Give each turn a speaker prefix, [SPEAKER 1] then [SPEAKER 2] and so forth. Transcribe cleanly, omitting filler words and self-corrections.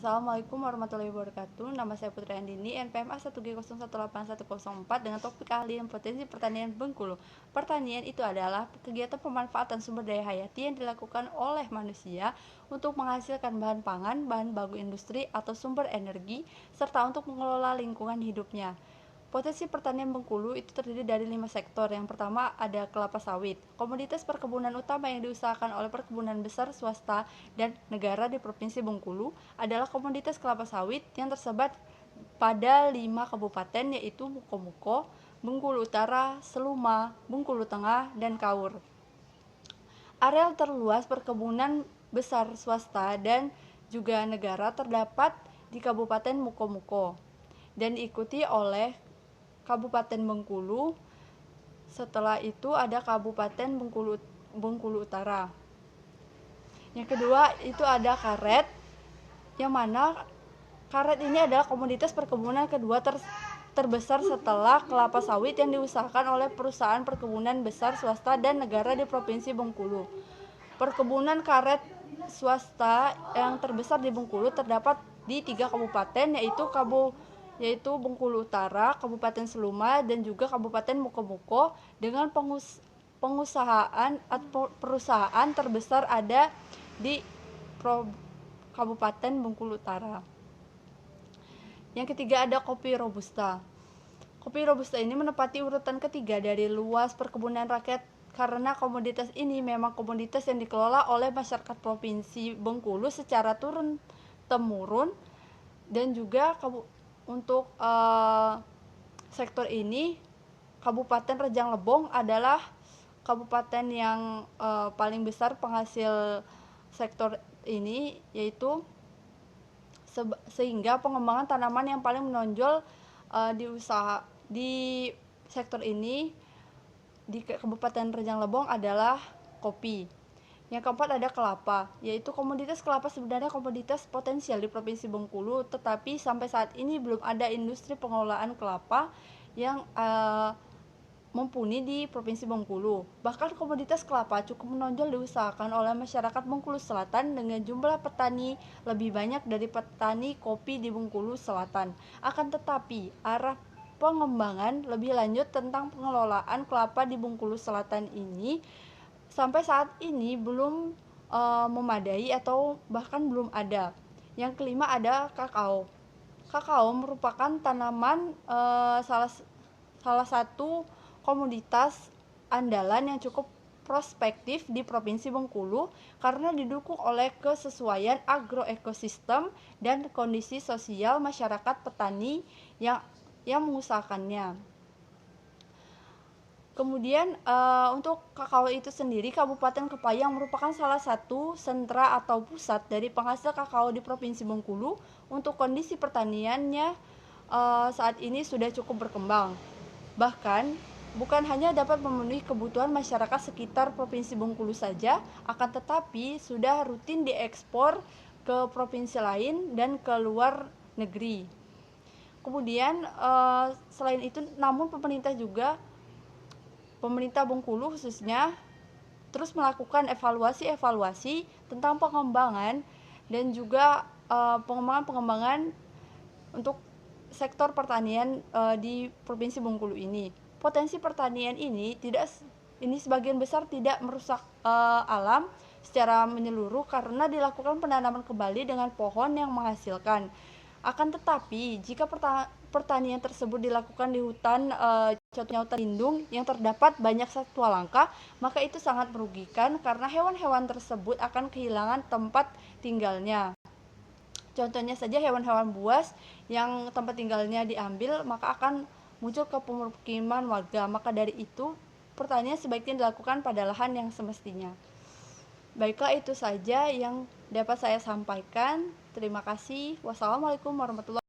[SPEAKER 1] Assalamualaikum warahmatullahi wabarakatuh. Nama saya Putri Andini, NPM A1G018104 dengan topik keahlian potensi pertanian Bengkulu. Pertanian itu adalah kegiatan pemanfaatan sumber daya hayati yang dilakukan oleh manusia untuk menghasilkan bahan pangan, bahan baku industri atau sumber energi, serta untuk mengelola lingkungan hidupnya. Potensi pertanian Bengkulu itu terdiri dari 5 sektor. Yang pertama ada kelapa sawit. Komoditas perkebunan utama yang diusahakan oleh perkebunan besar swasta dan negara di Provinsi Bengkulu adalah komoditas kelapa sawit yang tersebar pada 5 kabupaten, yaitu Mukomuko, Bengkulu Utara, Seluma, Bengkulu Tengah, dan Kaur. Areal terluas perkebunan besar swasta dan juga negara terdapat di Kabupaten Mukomuko dan diikuti oleh Kabupaten Bengkulu. Setelah itu ada Kabupaten Bengkulu Utara. Yang kedua itu ada karet, yang mana karet ini adalah komoditas perkebunan kedua terbesar setelah kelapa sawit yang diusahakan oleh perusahaan perkebunan besar swasta dan negara di Provinsi Bengkulu. Perkebunan karet swasta yang terbesar di Bengkulu terdapat di 3 kabupaten, yaitu Bengkulu Utara, Kabupaten Seluma, dan juga Kabupaten Mukomuko, dengan perusahaan terbesar ada di Kabupaten Bengkulu Utara. Yang ketiga ada kopi robusta. Kopi robusta ini menempati urutan ketiga dari luas perkebunan rakyat karena komoditas ini memang komoditas yang dikelola oleh masyarakat Provinsi Bengkulu secara turun-temurun, dan juga untuk sektor ini Kabupaten Rejang Lebong adalah kabupaten yang paling besar penghasil sektor ini, yaitu sehingga pengembangan tanaman yang paling menonjol di sektor ini di Kabupaten Rejang Lebong adalah kopi. Yang keempat ada kelapa, yaitu komoditas kelapa sebenarnya komoditas potensial di Provinsi Bengkulu, tetapi sampai saat ini belum ada industri pengelolaan kelapa yang mumpuni di Provinsi Bengkulu. Bahkan komoditas kelapa cukup menonjol diusahakan oleh masyarakat Bengkulu Selatan dengan jumlah petani lebih banyak dari petani kopi di Bengkulu Selatan. Akan tetapi arah pengembangan lebih lanjut tentang pengelolaan kelapa di Bengkulu Selatan ini sampai saat ini belum memadai atau bahkan belum ada. Yang kelima ada kakao. Kakao merupakan tanaman salah satu komoditas andalan yang cukup prospektif di Provinsi Bengkulu karena didukung oleh kesesuaian agroekosistem dan kondisi sosial masyarakat petani yang mengusahakannya. Kemudian untuk kakao itu sendiri, Kabupaten Kepayang merupakan salah satu sentra atau pusat dari penghasil kakao di Provinsi Bengkulu. Untuk kondisi pertaniannya saat ini sudah cukup berkembang. Bahkan bukan hanya dapat memenuhi kebutuhan masyarakat sekitar Provinsi Bengkulu saja, akan tetapi sudah rutin diekspor ke provinsi lain dan ke luar negeri. Kemudian selain itu, namun pemerintah Bengkulu khususnya terus melakukan evaluasi tentang pengembangan dan juga pengembangan untuk sektor pertanian di Provinsi Bengkulu ini. Potensi pertanian ini sebagian besar tidak merusak alam secara menyeluruh karena dilakukan penanaman kembali dengan pohon yang menghasilkan. Akan tetapi jika pertanian tersebut dilakukan di hutan, contohnya hutan lindung yang terdapat banyak satwa langka, maka itu sangat merugikan karena hewan-hewan tersebut akan kehilangan tempat tinggalnya. Contohnya saja hewan-hewan buas yang tempat tinggalnya diambil, maka akan muncul ke pemukiman warga. Maka dari itu pertanian sebaiknya dilakukan pada lahan yang semestinya. Baiklah, itu saja yang dapat saya sampaikan. Terima kasih. Wassalamualaikum warahmatullahi wabarakatuh.